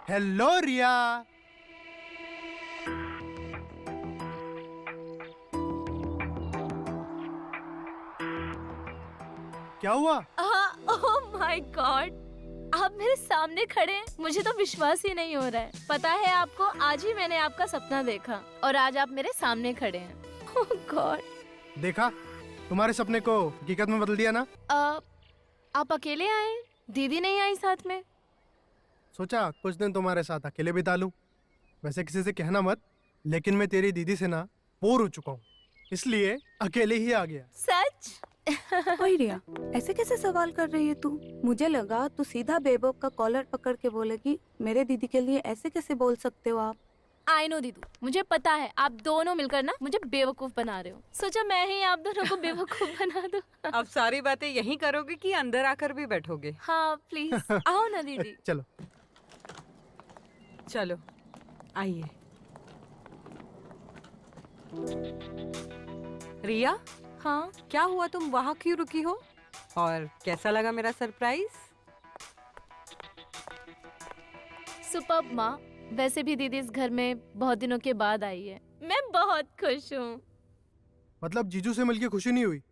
Hello रिया। क्या हुआ? Oh my God, आप मेरे सामने खड़े हैं, मुझे तो विश्वास ही नहीं हो रहा है। पता है आपको, आज ही मैंने आपका सपना देखा और आज आप मेरे सामने खड़े हैं। ओह गॉड। देखा, तुम्हारे सपने को हकीकत में बदल दिया ना। आप अकेले आए, दीदी नहीं आई साथ में? सोचा कुछ दिन तुम्हारे साथ अकेले बिता लूं। वैसे किसी से कहना मत, लेकिन मैं तेरी दीदी से ना बोर हो चुका हूँ, इसलिए अकेले ही आ गया। सच? ओए रिया, ऐसे कैसे सवाल कर रही है तू? मुझे लगा तू सीधा बेबोक का कॉलर पकड़ के बोलेगी मेरे दीदी के लिए ऐसे कैसे बोल सकते हो आप? आई नो दीदू, मुझे पता है आप दोनों मिलकर ना मुझे बेवकूफ बना रहे हो। सोचा मैं ही आप दोनों को बेवकूफ बना दूं। अब सारी बातें यहीं करोगे कि अंदर आकर भी बैठोगे? हाँ प्लीज आओ ना दीदी। चलो। चलो आइए। रिया, हाँ क्या हुआ, तुम वहाँ क्यों रुकी हो? और कैसा लगा मेरा सरप्राइज? सुपर्ब माँ। वैसे भी दीदी इस घर में बहुत दिनों के बाद आई है, मैं बहुत खुश हूँ। मतलब जीजू से मिलके खुशी नहीं हुई,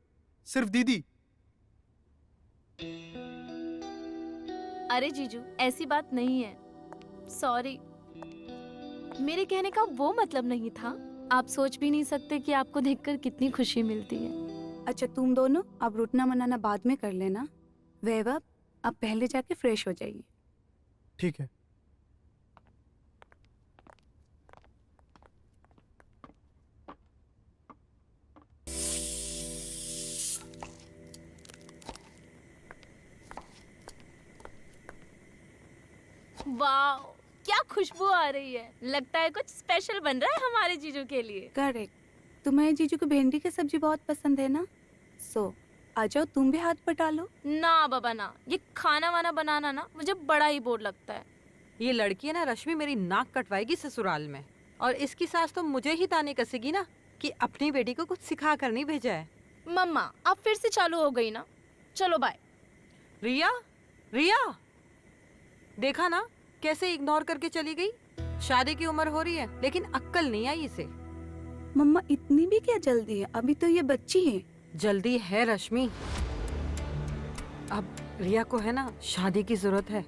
सिर्फ दीदी? अरे जीजू, ऐसी बात नहीं है, सॉरी। मेरे कहने का वो मतलब नहीं था। आप सोच भी नहीं सकते कि आपको देखकर कितनी खुशी मिलती है। अच्छा तुम दोनों अब रुटना मनाना बाद में कर लेना। वैभव, अब पहले जाके फ्रेश हो जाइए। ठीक है। वाह, क्या खुशबू आ रही है। लगता है कुछ स्पेशल बन रहा है हमारे जीजू के लिए। करेक्ट। तुम्हारे जीजू को भिंडी की सब्जी बहुत पसंद है ना, सो आ जाओ तुम भी हाथ बटा लो। ना बाबा ना, ये खाना वाना बनाना ना मुझे बड़ा ही बोर लगता है। ये लड़की है ना रश्मि, मेरी नाक कटवाएगी ससुराल में। और इसकी सास तो मुझे ही ताने कसेगी ना कि अपनी बेटी को कुछ सिखा कर नहीं भेजा है। मम्मा अब फिर से चालू हो गई ना। चलो बाय। रिया, रिया, देखा ना कैसे इग्नोर करके चली गई। शादी की उम्र हो रही है लेकिन अक्ल नहीं आई इसे। मम्मा इतनी भी क्या जल्दी है, अभी तो ये बच्ची है। जल्दी है रश्मि, अब रिया को है ना शादी की जरूरत है।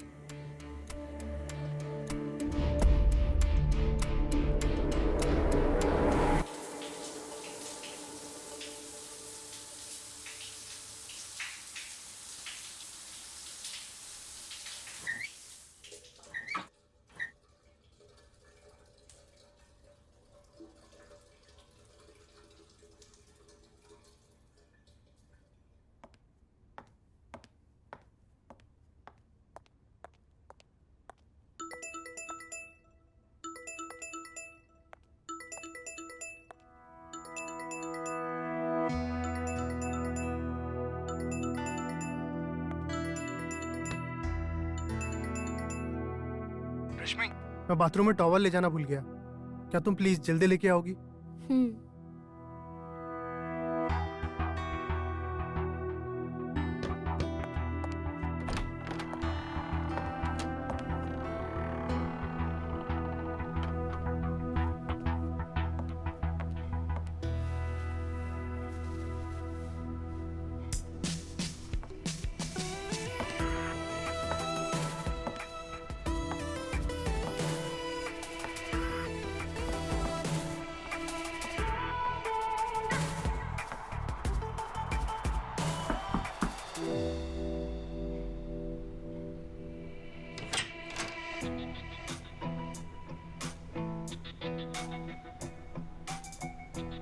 रश्मि, मैं बाथरूम में टॉवल ले जाना भूल गया, क्या तुम प्लीज जल्दी लेके आओगी?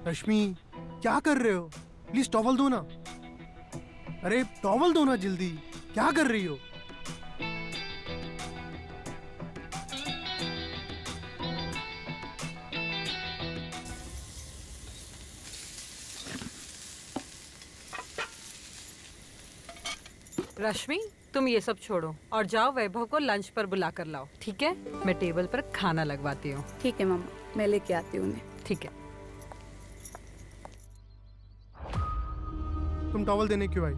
रश्मि, क्या कर रहे हो? प्लीज टॉवल दो ना। अरे टॉवल दो ना जल्दी, क्या कर रही हो? रश्मि, तुम ये सब छोड़ो और जाओ वैभव को लंच पर बुला कर लाओ, ठीक है? मैं टेबल पर खाना लगवाती हूँ। ठीक है मम्मा, मैं लेके आती हूँ उन्हें। ठीक है। तुम टॉवल देने क्यों आई?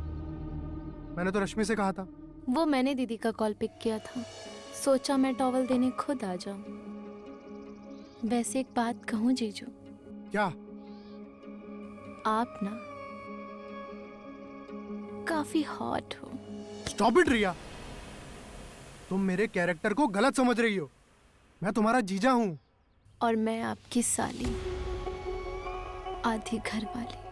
मैंने तो रश्मि से कहा था। वो मैंने दीदी का कॉल पिक किया था, सोचा मैं टॉवल देने खुद आ जाऊं। वैसे एक बात कहूं जीजू, क्या? आप ना काफी हॉट हो। स्टॉप इट रिया, तुम मेरे कैरेक्टर को गलत समझ रही हो। मैं तुम्हारा जीजा हूँ। और मैं आपकी साली, आधी घर वाली।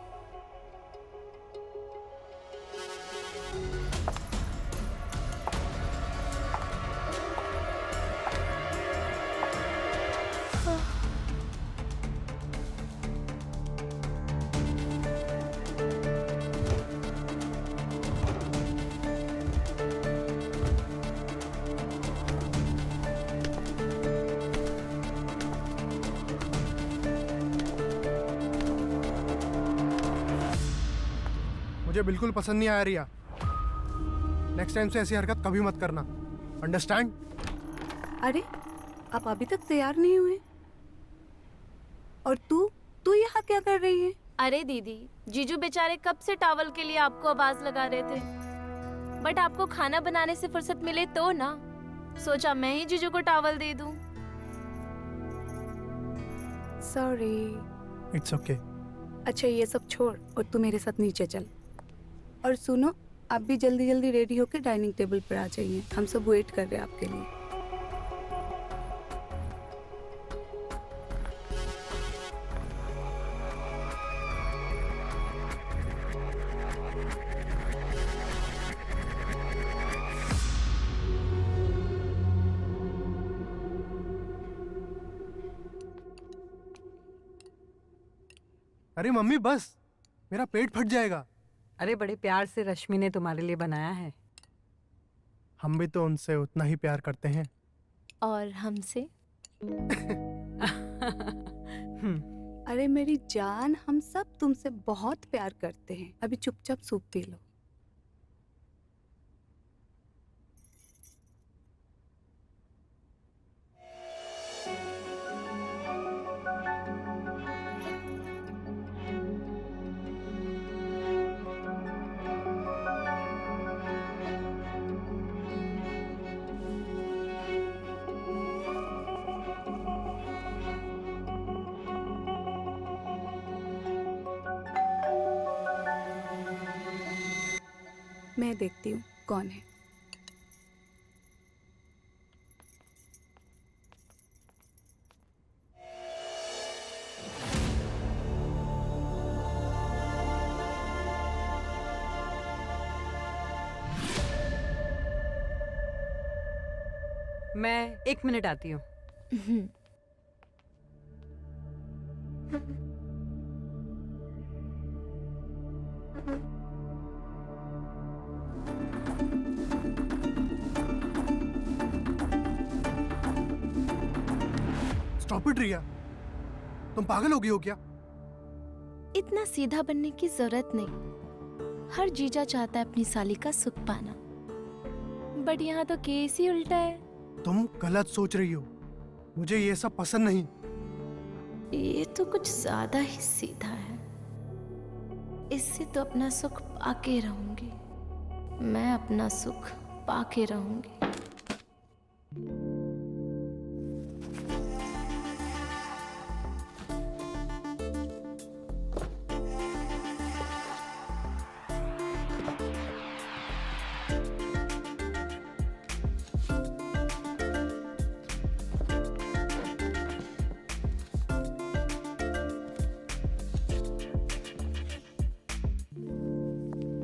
मुझे बिल्कुल पसंद नहीं आया रिया। नेक्स्ट टाइम से ऐसी हरकत कभी मत करना, अंडरस्टैंड? अरे आप अभी तक तैयार नहीं हुए? और तू यहाँ क्या कर रही है? अरे दीदी, जीजू बेचारे कब से टॉवल के लिए आपको आवाज लगा रहे थे, बट आपको खाना बनाने से फुर्सत मिले तो ना, सोचा मैं ही जीजू को टॉवल दे दूं। सॉरी। It's okay. अच्छा ये सब छोड़ और तू मेरे साथ नीचे चल। और सुनो, आप भी जल्दी जल्दी रेडी होकर डाइनिंग टेबल पर आ जाइए, हम सब वेट कर रहे हैं आपके लिए। अरे मम्मी बस, मेरा पेट फट जाएगा। अरे बड़े प्यार से रश्मि ने तुम्हारे लिए बनाया है। हम भी तो उनसे उतना ही प्यार करते हैं। और हमसे? अरे मेरी जान, हम सब तुमसे बहुत प्यार करते हैं। अभी चुपचाप सूप पी लो। मैं देखती हूँ कौन है। मैं 1 मिनट आती हूँ। स्टॉप इट रिया, तुम पागल हो गई हो क्या? इतना सीधा बनने की जरूरत नहीं। हर जीजा चाहता है अपनी साली का सुख पाना, बट यहाँ तो केस ही उल्टा है। तुम गलत सोच रही हो, मुझे ये सब पसंद नहीं। ये तो कुछ ज्यादा ही सीधा है। इससे तो अपना सुख पाके रहूंगी, मैं अपना सुख पाके रहूंगी।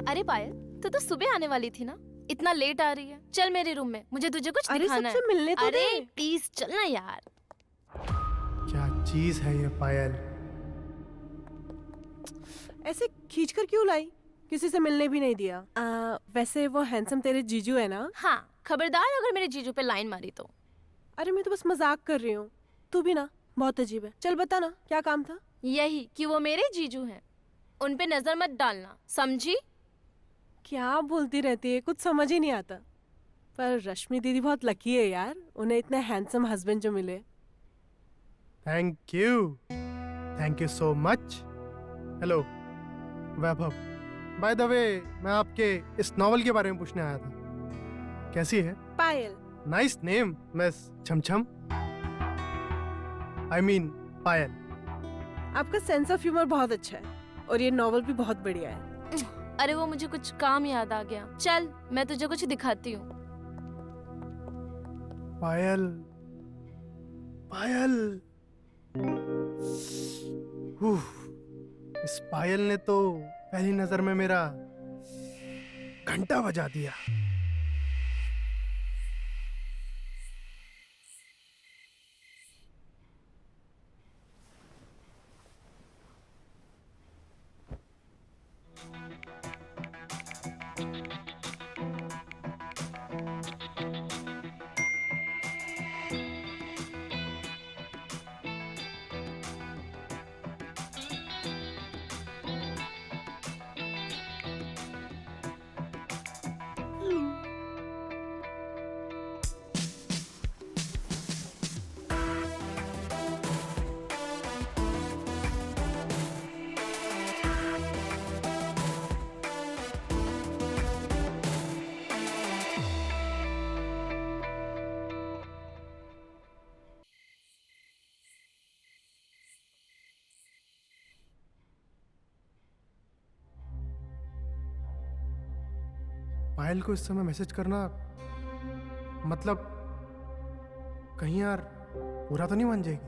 अरे पायल, तू सुबह आने वाली थी ना, इतना लेट आ रही है। चल मेरे रूम में, मुझे तुझे कुछ दिखाना है। सबसे मिलने तो अरे दे। प्लीज चल ना यार। क्या चीज है ये पायल? ऐसे खींच कर क्यों लाई? किसी से मिलने भी नहीं दिया। वैसे वो हैंडसम तेरे जीजू है ना? हाँ, खबरदार अगर मेरे जीजू पे लाइन मारी तो। अरे मैं तो बस मजाक कर रही हूँ, तू भी ना बहुत अजीब है। चल बता ना क्या काम था? यही कि वो मेरे जीजू हैं, उन पे नजर मत डालना, समझी? क्या बोलती रहती है, कुछ समझ ही नहीं आता। पर रश्मि दीदी बहुत लकी है यार, उन्हें इतने हैंडसम हस्बैंड जो मिले। Thank you so much. Hello Vaibhav, by the way मैं आपके इस नॉवल के बारे में पूछने आया था। कैसी है? पायल, नाइस नेम मिस छमछम। I mean Payal. आपका सेंस ऑफ ह्यूमर बहुत अच्छा है और ये नॉवल भी बहुत बढ़िया है। अरे वो मुझे कुछ काम याद आ गया, चल मैं तुझे कुछ दिखाती हूँ। पायल पायल। उफ, इस पायल ने तो पहली नजर में मेरा घंटा बजा दिया। पायल को इस समय मैसेज करना मतलब कहीं यार पूरा तो नहीं मान जाएगी।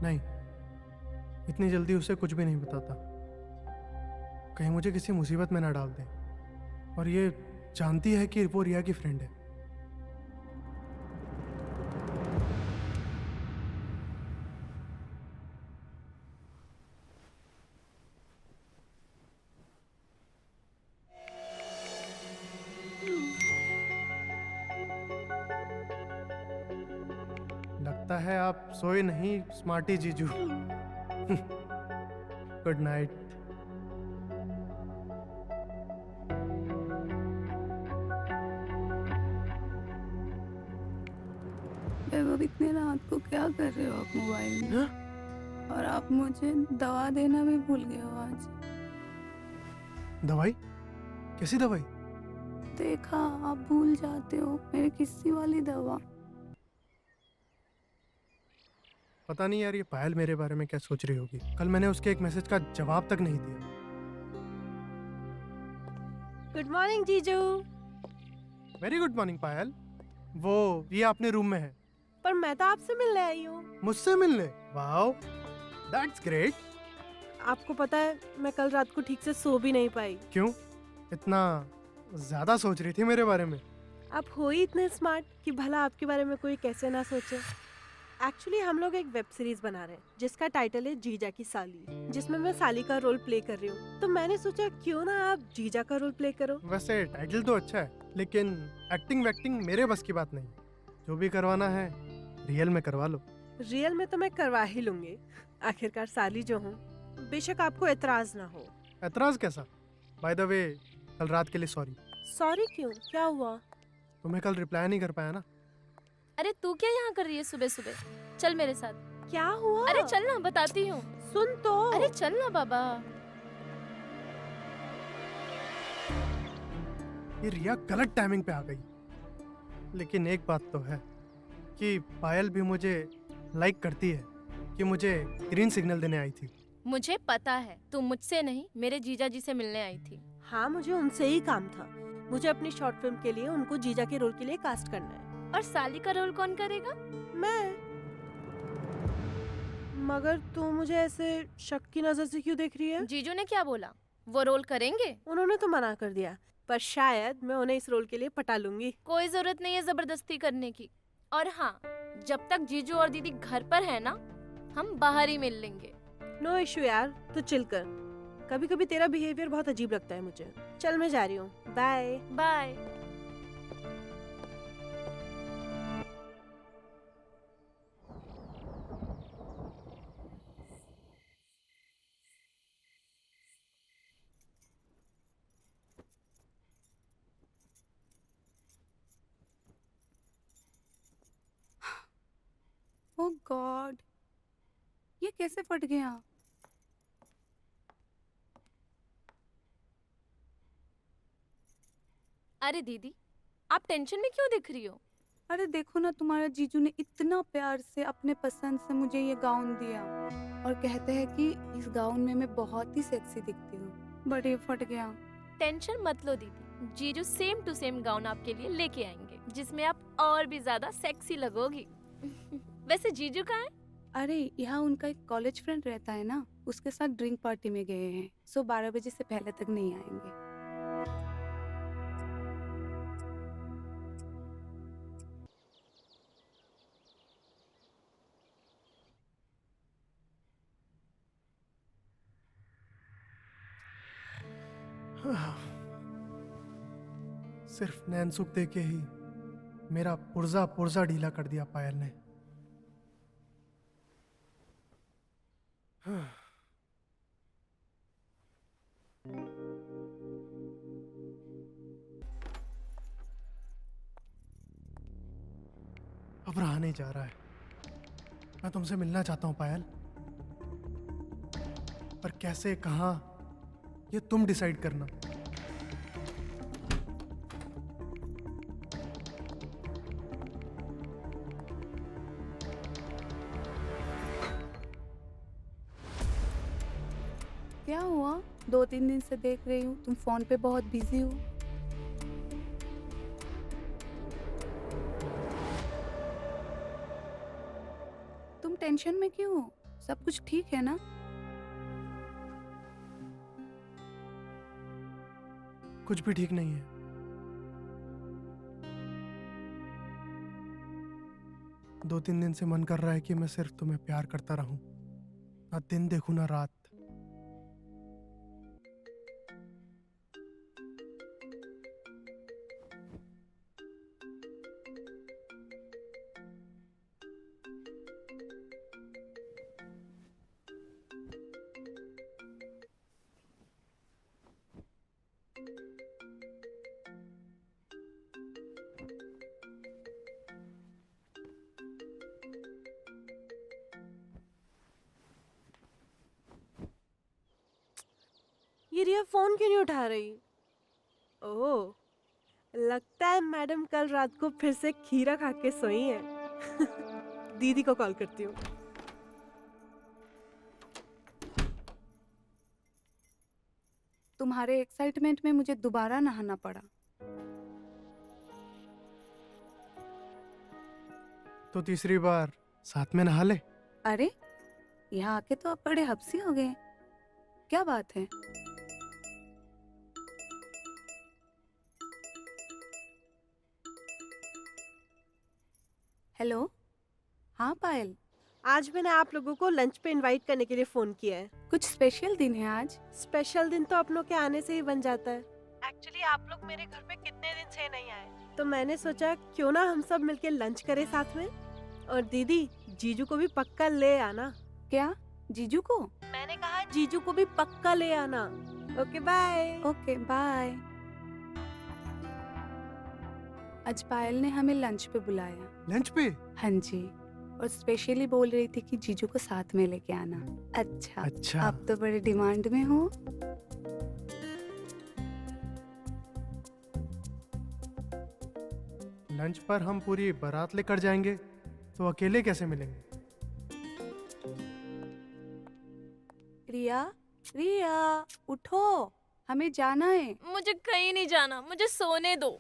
नहीं, इतनी जल्दी उसे कुछ भी नहीं बताता, कहीं मुझे किसी मुसीबत में ना डाल दे। और ये जानती है कि वो रिया की फ्रेंड है। लगता है आप सोए नहीं स्मार्टी जीजू। Good night. वैभव, इतने रात को क्या कर रहे हो आप मोबाइल में? और आप मुझे दवा देना भी भूल गए हो आज। दवाई? कैसी दवाई? देखा, आप भूल जाते हो मेरी किस्सी वाली दवा। पता नहीं यार, ये पायल मेरे बारे में क्या सोच रही होगी। कल मैंने उसके एक मैसेज का जवाब तक नहीं दिया। गुड मॉर्निंग जीजू। वेरी गुड मॉर्निंग पायल। वो ये अपने रूम में है। पर मैं तो आपसे मिलने आई हूँ। मुझसे मिलने? Wow, that's great. आपको पता है मैं कल रात को ठीक से सो भी नहीं पाई। क्यों? इतना ज्यादा सोच रही थी मेरे बारे में? आप हो ही इतने स्मार्ट कि भला आपके बारे में कोई कैसे ना सोचे। एक्चुअली हम लोग एक वेब सीरीज बना रहे हैं जिसका टाइटल है जीजा की साली, जिसमें मैं साली का रोल प्ले कर रही हूँ। तो मैंने सोचा क्यों ना आप जीजा का रोल प्ले करो। वैसे टाइटल तो अच्छा है, लेकिन एक्टिंग वैक्टिंग मेरे बस की बात नहीं। जो भी करवाना है रियल में करवा लो। रियल में तो मैं करवा ही लूंगी, आखिरकार साली जो हूँ। बेशक आपको एतराज ना हो। एतराज कैसा? बाय द वे, कल रात के लिए सॉरी। सॉरी क्यों, क्या हुआ? तुम्हें कल रिप्लाई नहीं कर पाया ना। अरे तू क्या यहाँ कर रही है सुबह सुबह? चल मेरे साथ। क्या हुआ? अरे चल ना, बताती हूँ। सुन तो। अरे चल ना बाबा। ये रिया गलत टाइमिंग पे आ गई। लेकिन एक बात तो है कि पायल भी मुझे लाइक करती है, कि मुझे ग्रीन सिग्नल देने आई थी। मुझे पता है तू मुझसे नहीं मेरे जीजा जी से मिलने आई थी। हाँ, मुझे उनसे ही काम था। मुझे अपनी शॉर्ट फिल्म के लिए उनको जीजा के रोल के लिए कास्ट करना है। और साली का रोल कौन करेगा? मैं। मगर तू मुझे ऐसे शक की नजर से क्यों देख रही है? जीजू ने क्या बोला? वो रोल करेंगे? उन्होंने तो मना कर दिया, पर शायद मैं उन्हें इस रोल के लिए पटा लूंगी। कोई जरूरत नहीं है जबरदस्ती करने की। और हाँ, जब तक जीजू और दीदी घर पर है ना, हम बाहर ही मिल लेंगे। नो इशू यार, तू चिल कर। कभी कभी तेरा बिहेवियर बहुत अजीब लगता है मुझे। चल मैं जा रही हूँ, बाय बाय। ओह गॉड, ये कैसे फट गया? अरे दीदी, आप टेंशन में क्यों दिख रही हो? अरे देखो ना, तुम्हारे जीजू ने इतना प्यार से अपने पसंद से मुझे ये गाउन दिया और कहते हैं कि इस गाउन में मैं बहुत ही सेक्सी दिखती हूँ, बट ये फट गया। टेंशन मत लो दीदी, जीजू सेम टू सेम गाउन आपके लिए लेके आएंगे जिसमें आप और भी ज्यादा सेक्सी लगोगी। वैसे जीजू कहाँ है? अरे यहाँ उनका एक कॉलेज फ्रेंड रहता है ना, उसके साथ ड्रिंक पार्टी में गए हैं, सो 12 बजे से पहले तक नहीं आएंगे। सिर्फ नैन सुख दे के ही मेरा पुर्जा पुर्जा ढीला कर दिया पायल ने। अब रहा नहीं जा रहा है। मैं तुमसे मिलना चाहता हूं पायल, पर कैसे, कहाँ, ये तुम डिसाइड करना। क्या हुआ? 2-3 दिन से देख रही हूँ तुम फोन पे बहुत बिजी हो। तुम टेंशन में क्यों हो? सब कुछ ठीक है ना? कुछ भी ठीक नहीं है। दो तीन दिन से मन कर रहा है कि मैं सिर्फ तुम्हें प्यार करता रहूं, ना दिन देखूं ना रात। ये रिया फोन क्यों नहीं उठा रही? ओह, लगता है मैडम कल रात को फिर से खीरा खा के सोई है। दीदी को कॉल करती हूँ। तुम्हारे एक्साइटमेंट में मुझे दोबारा नहाना पड़ा। तो तीसरी बार साथ में नहा ले। अरे यहाँ आके तो आप बड़े हब्सी हो गए, क्या बात है? हेलो, हाँ पायल, आज मैंने आप लोगों को लंच पे इनवाइट करने के लिए फोन किया है। कुछ स्पेशल दिन है आज? स्पेशल दिन तो अपनों के आने से ही बन जाता है। एक्चुअली आप लोग मेरे घर पे कितने दिन से नहीं आए, तो मैंने सोचा क्यों ना हम सब मिलके लंच करें साथ में। और दीदी, जीजू को भी पक्का ले आना। क्या? जीजू को? मैंने कहा जीजू को भी पक्का ले आना। Okay bye. Okay bye. आज पायल ने हमें लंच पे बुलाया। लंच पे? हाँ जी, और स्पेशली बोल रही थी कि जीजू को साथ में लेके आना। अच्छा, अच्छा। आप तो बड़े डिमांड में हो। लंच पर हम पूरी बारात लेकर जाएंगे तो अकेले कैसे मिलेंगे? रिया, रिया उठो, हमें जाना है। मुझे कहीं नहीं जाना, मुझे सोने दो।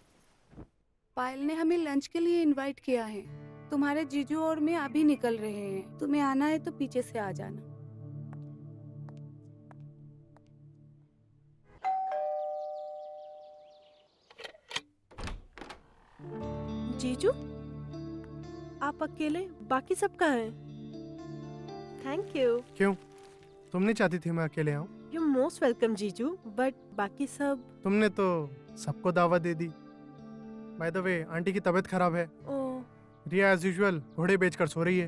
पायल ने हमें लंच के लिए इनवाइट किया है। तुम्हारे जीजू और मैं अभी निकल रहे हैं, तुम्हें आना है तो पीछे से आ जाना। जीजू, आप अकेले, बाकी सब कहाँ हैं? Thank you. क्यों, तुम नहीं चाहती थी मैं अकेले आऊं? यू मोस्ट वेलकम जीजू, बट बाकी सब। तुमने तो सबको दावत दे दी। बाय द वे, आंटी की तबीयत खराब है। ओह, रिया एज यूजुअल घोड़े बेचकर सो रही है।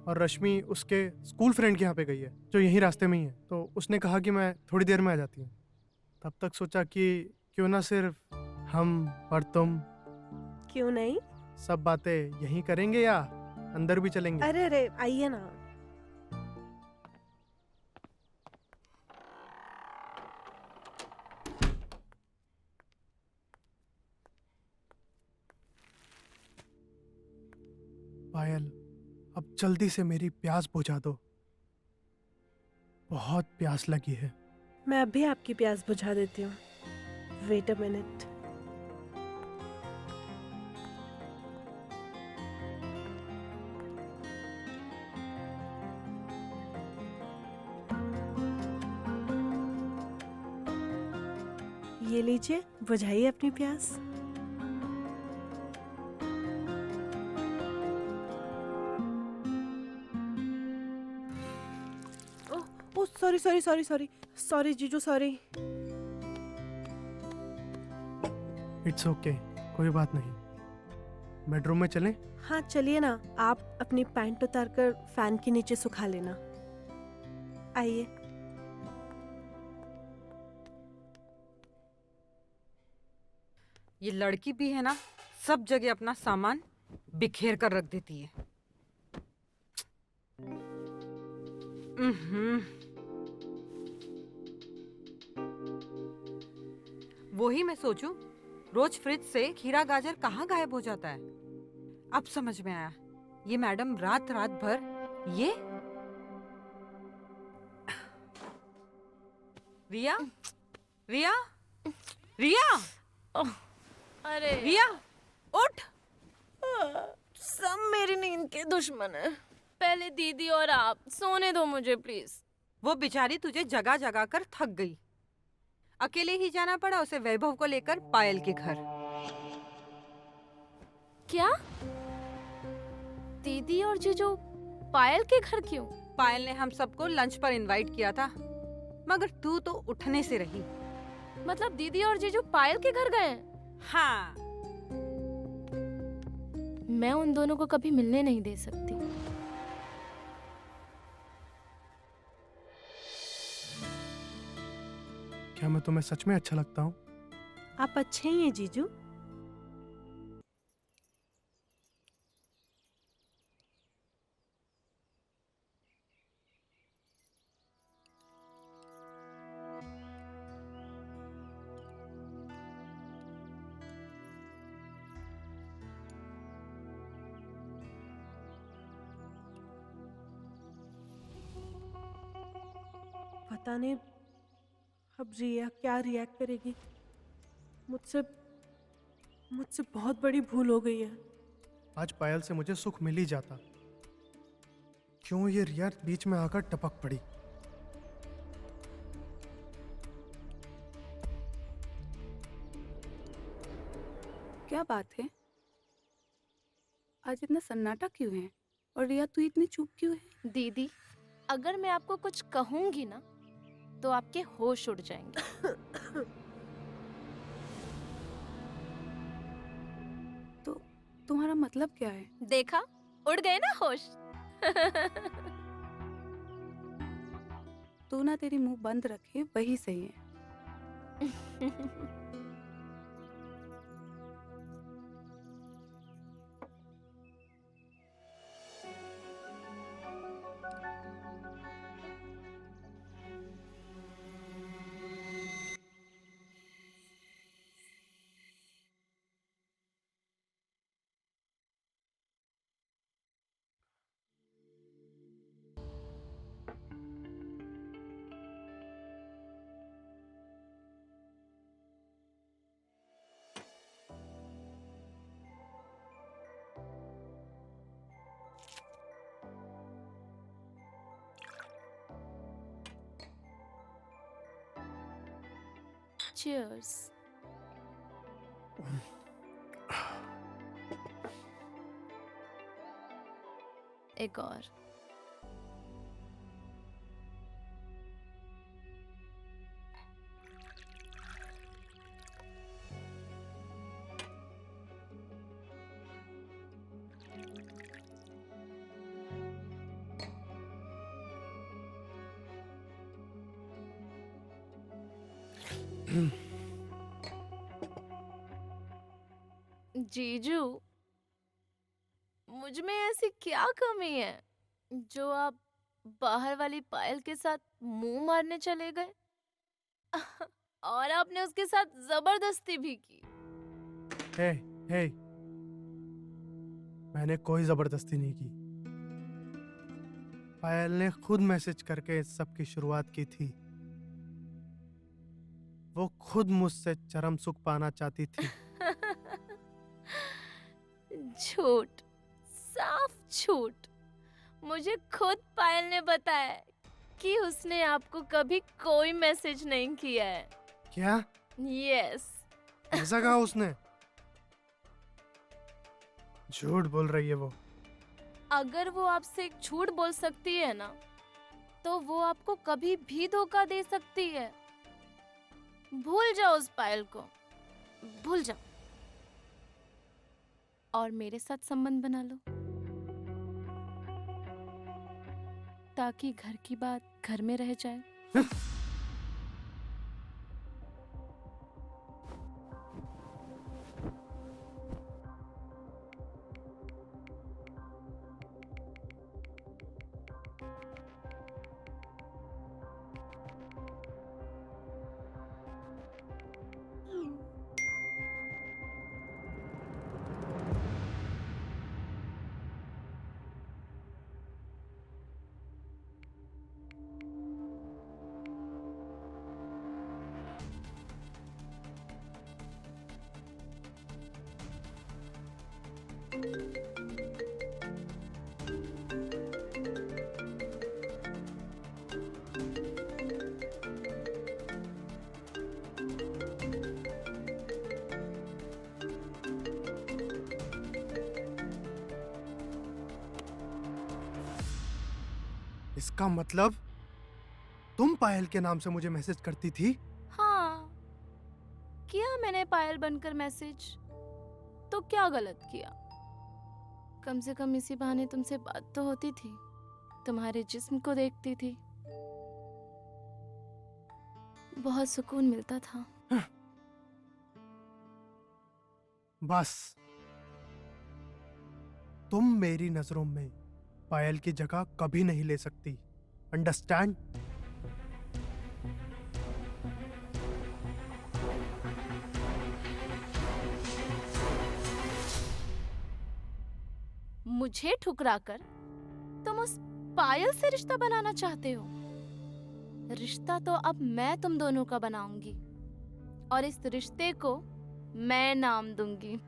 और रश्मि उसके स्कूल फ्रेंड के यहाँ पे गई है, जो यहीं रास्ते में ही है। तो उसने कहा कि मैं थोड़ी देर में आ जाती हूँ। तब तक सोचा कि क्यों ना सिर्फ हम और तुम क्यों नहीं? सब बातें यहीं करेंगे या अंदर भी चलेंगे? अरे अरे, आइए ना। पायल, अब जल्दी से मेरी प्यास बुझा दो, बहुत प्यास लगी है। मैं अभी आपकी प्यास बुझा देती हूँ। Wait a minute. ये लीजिए, बुझाइए अपनी प्यास। Oh, sorry sorry sorry sorry sorry जीजू, सॉरी। इट्स ओके, कोई बात नहीं। बेडरूम में चलें? हाँ चलिए ना, आप अपनी पैंट उतारकर फैन के नीचे सुखा लेना। आइए। ये लड़की भी है ना, सब जगह अपना सामान बिखेर कर रख देती है। वही मैं सोचूं, रोज फ्रिज से खीरा गाजर कहाँ गायब हो जाता है। अब समझ में आया, ये मैडम रात रात भर ये। रिया, रिया, रिया, अरे रिया, उठ। सब मेरी नींद के दुश्मन है। पहले दीदी और आप सोने दो मुझे प्लीज। वो बेचारी तुझे जगा जगा कर थक गई, अकेले ही जाना पड़ा उसे वैभव को लेकर पायल के घर। क्या? दीदी और जीजू पायल के घर क्यों? पायल ने हम सबको लंच पर इनवाइट किया था, मगर तू तो उठने से रही। मतलब दीदी और जीजू पायल के घर गए? हाँ, मैं उन दोनों को कभी मिलने नहीं दे सकती। क्या मैं तुम्हें सच में अच्छा लगता हूँ? आप अच्छे ही हैं जीजू। पता नहीं अब रिया क्या रिएक्ट करेगी। मुझसे मुझसे बहुत बड़ी भूल हो गई है। आज पायल से मुझे सुख मिल ही जाता, क्यों ये रिया बीच में आकर टपक पड़ी? क्या बात है, आज इतना सन्नाटा क्यों है? और रिया तू इतनी चुप क्यों है? दीदी, अगर मैं आपको कुछ कहूंगी ना तो आपके होश उड़ जाएंगे। तो तुम्हारा मतलब क्या है? देखा, उड़ गए ना होश। तू ना तेरी मुंह बंद रखे वही सही है। Cheers. एक और। जीजू, मुझ में ऐसी क्या कमी है जो आप बाहर वाली पायल के साथ मुंह मारने चले गए? और आपने उसके साथ जबरदस्ती भी की। हे, हे, मैंने कोई जबरदस्ती नहीं की। पायल ने खुद मैसेज करके इस सब की शुरुआत की थी। वो खुद मुझसे चरम सुख पाना चाहती थी। झूठ, साफ झूठ। मुझे खुद पायल ने बताया कि उसने आपको कभी कोई मैसेज नहीं किया है। क्या? यस। ऐसा कहा उसने? झूठ बोल रही है वो। अगर वो आपसे एक झूठ बोल सकती है ना, तो वो आपको कभी भी धोखा दे सकती है। भूल जाओ उस पायल को, भूल जाओ और मेरे साथ संबंध बना लो, ताकि घर की बात घर में रह जाए। इसका मतलब तुम पायल के नाम से मुझे मैसेज करती थी? हाँ, किया मैंने पायल बनकर मैसेज, तो क्या गलत किया? कम से कम इसी बहाने तुमसे बात तो होती थी, तुम्हारे जिस्म को देखती थी, बहुत सुकून मिलता था। बस तुम मेरी नजरों में पायल की जगह कभी नहीं ले सकती, अंडरस्टैंड? मुझे ठुकराकर तुम उस पायल से रिश्ता बनाना चाहते हो? रिश्ता तो अब मैं तुम दोनों का बनाऊंगी और इस रिश्ते को मैं नाम दूंगी।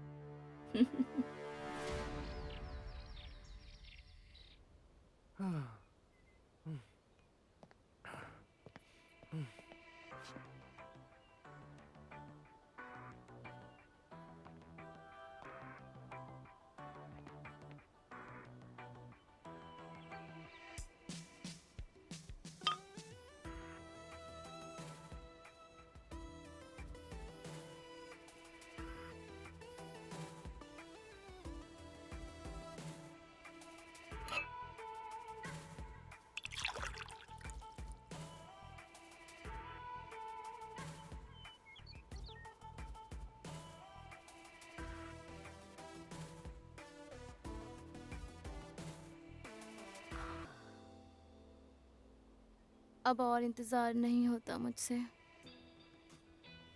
अब और इंतजार नहीं होता मुझसे।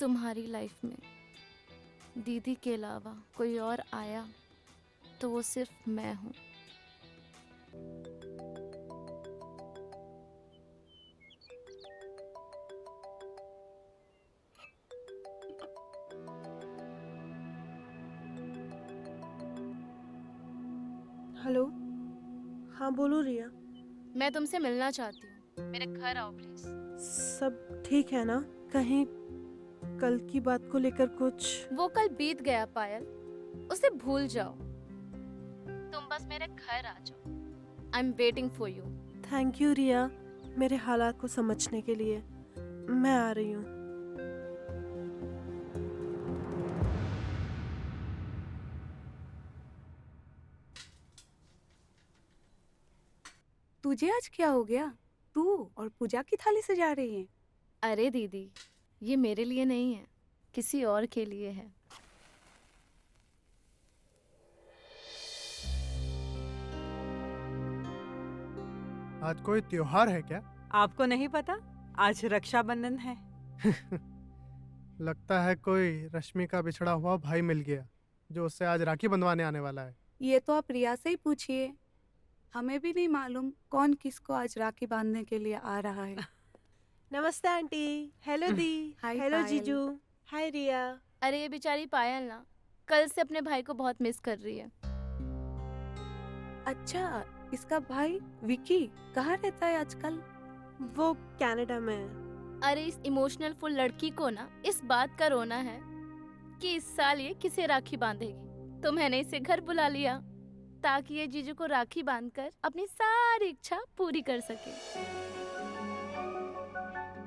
तुम्हारी लाइफ में दीदी के अलावा कोई और आया तो वो सिर्फ मैं हूँ। हेलो, हाँ बोलो रिया। मैं तुमसे मिलना चाहती हूँ, मेरे घर आओ प्लीज। सब ठीक है ना? कहीं कल की बात को लेकर कुछ? वो कल बीत गया पायल, उसे भूल जाओ। तुम बस मेरे घर आ जाओ। I am waiting for you. Thank you Riya, मेरे हालात को समझने के लिए। मैं आ रही हूँ। तुझे आज क्या हो गया? तू और पूजा की थाली सजा रही है। अरे दीदी, ये मेरे लिए नहीं है, किसी और के लिए है। आज कोई त्योहार है क्या? आपको नहीं पता? आज रक्षाबंधन है। लगता है कोई रश्मि का बिछड़ा हुआ भाई मिल गया जो उससे आज राखी बंधवाने आने वाला है। ये तो आप रिया से ही पूछिए। हमें भी नहीं मालूम कौन किसको आज राखी बांधने के लिए आ रहा है। नमस्ते आंटी। हेलो दी। हाय हेलो पायल। जीजू। हाय रिया। अरे ये बेचारी पायल ना कल से अपने भाई को बहुत मिस कर रही है। अच्छा, इसका भाई विकी कहाँ रहता है आजकल? वो कनाडा में है। अरे इस इमोशनल फुल लड़की को ना इस बात का रोना है कि इस साल ये किसे राखी बांधेगी, तो मैंने इसे घर बुला लिया ताकि ये जीजू को राखी बांधकर अपनी सारी इच्छा पूरी कर सके।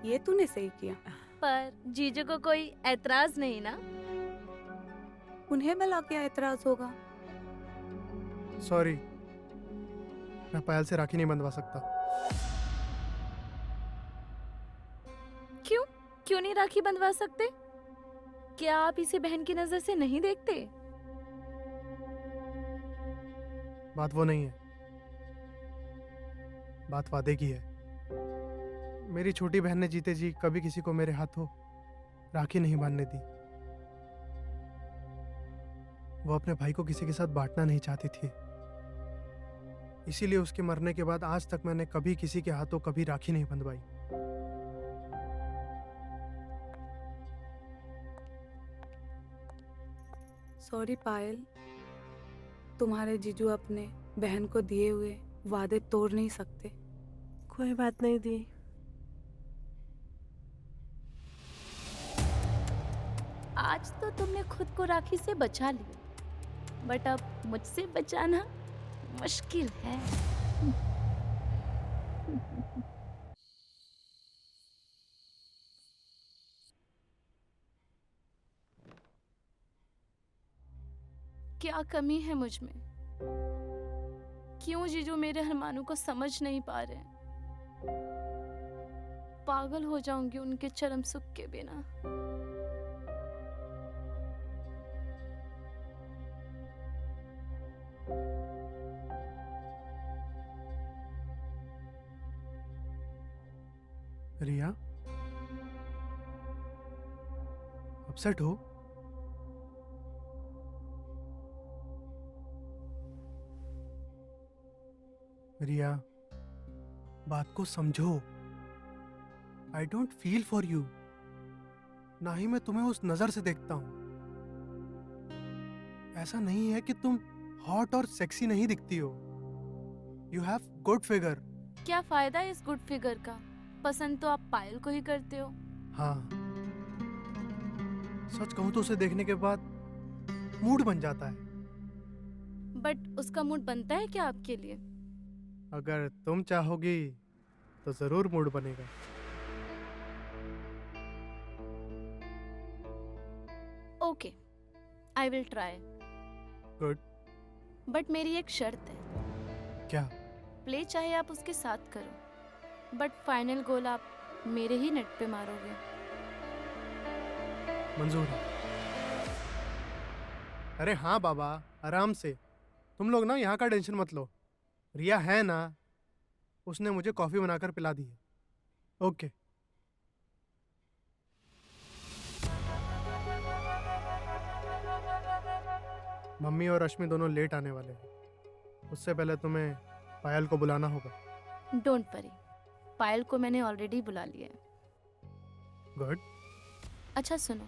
ये तूने सही किया। पर जीजू को कोई ऐतराज नहीं ना? उन्हें भला क्या एतराज होगा? सॉरी, मैं पायल से राखी नहीं बंधवा सकता। क्यों क्यों नहीं राखी बंधवा सकते? क्या आप इसे बहन की नजर से नहीं देखते? बात वो नहीं है, बात वादे की है। मेरी छोटी बहन ने जीते जी कभी किसी को मेरे हाथों राखी नहीं बांधने दी। वो अपने भाई को किसी के साथ बांटना नहीं चाहती थी, इसीलिए उसके मरने के बाद आज तक मैंने कभी किसी के हाथों कभी राखी नहीं बंधवाई। सॉरी पायल, तुम्हारे जीजू अपने बहन को दिए हुए वादे तोड़ नहीं सकते। कोई बात नहीं दी। आज तो तुमने खुद को राखी से बचा लिया, बट अब मुझसे बचाना मुश्किल है। क्या कमी है मुझ में? क्यों जीजू मेरे अरमानों को समझ नहीं पा रहे? पागल हो जाऊंगी उनके चरम सुख के बिना। रिया, अपसेट हो? रिया, बात को समझो। I don't feel for you, ना ही मैं तुम्हें उस नजर से देखता हूं। ऐसा नहीं है कि तुम हॉट और सेक्सी नहीं दिखती हो। You have good figure. क्या फायदा है इस गुड फिगर का? पसंद तो आप पायल को ही करते हो। हाँ, सच कहूं तो उसे देखने के बाद मूड बन जाता है। बट उसका मूड बनता है क्या आपके लिए? अगर तुम चाहोगी तो जरूर मूड बनेगा। Okay, I will try. Good. But मेरी एक शर्त है। क्या? प्ले चाहे आप उसके साथ करो, बट फाइनल गोल आप मेरे ही नेट पे मारोगे। मंजूर है। अरे हाँ बाबा, आराम से। तुम लोग ना यहाँ का टेंशन मत लो। रिया है ना, उसने मुझे कॉफी बनाकर पिला दी है। ओके। मम्मी और रश्मि दोनों लेट आने वाले हैं। उससे पहले तुम्हें पायल को बुलाना होगा। डोंट वरी, पायल को मैंने ऑलरेडी बुला लिया है। गुड। अच्छा सुनो,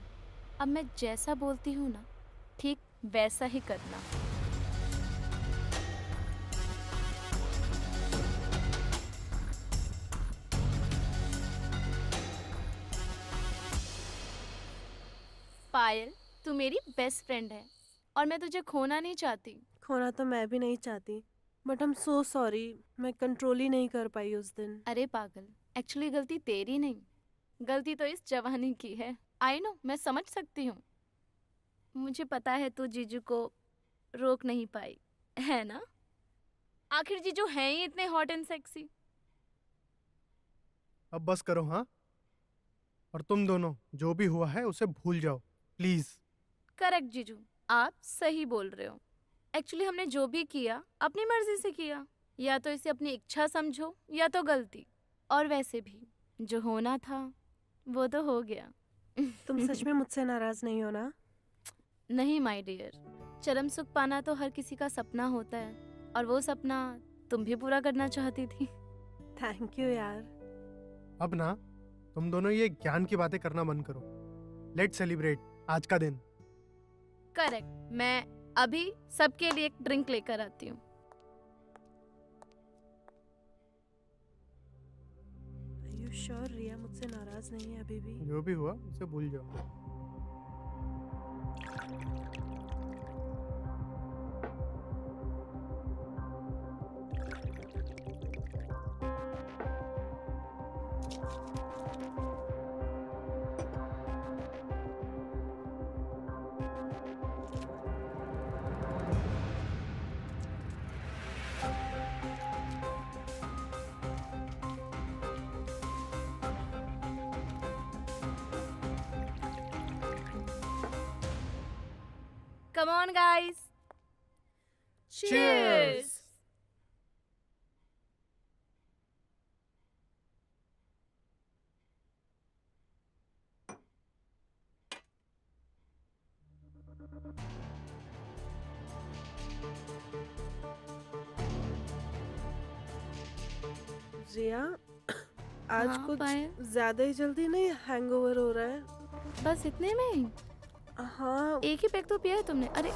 अब मैं जैसा बोलती हूँ ना, ठीक वैसा ही करना। पायल, तू मेरी बेस्ट फ्रेंड है और मैं तुझे खोना नहीं चाहती। खोना तो मैं भी नहीं चाहती, but I am so sorry. मैं कंट्रोल ही नहीं कर पाई उस दिन। अरे पागल, एक्चुअली गलती तेरी नहीं, गलती तो इस जवानी की है। आई नो, मैं समझ सकती हूँ। मुझे पता है तू जीजू को रोक नहीं पाई, है ना? आखिर जीजू हैं ही इतने हॉट एंड सेक्सी। अब बस करो हाँ, और तुम दोनों जो भी हुआ है उसे भूल जाओ प्लीज। करेक्ट जीजू, आप सही बोल रहे हो। एक्चुअली हमने जो भी किया अपनी मर्जी से किया, या तो इसे अपनी इच्छा समझो या तो गलती। और वैसे भी जो होना था वो तो हो गया। तुम सच में मुझसे नाराज नहीं हो ना? नहीं माय डियर, चरम सुख पाना तो हर किसी का सपना होता है, और वो सपना तुम भी पूरा करना चाहती थी। थैंक यू यार। अब ना तुम दोनों ये ज्ञान की बातें करना बंद करो। लेट्स सेलिब्रेट आज का दिन। करेक्ट, मैं अभी सबके लिए एक ड्रिंक लेकर आती हूँ। Are you sure रिया मुझसे नाराज नहीं है अभी भी? जो भी हुआ उसे भूल जाओ। Come on, guys. Cheers. रिया, आज हाँ, कुछ पायल? ज्यादा ही जल्दी नहीं हैंगओवर हो रहा है? बस इतने में ही? हाँ, एक ही पैक तो पिया है तुमने। अरे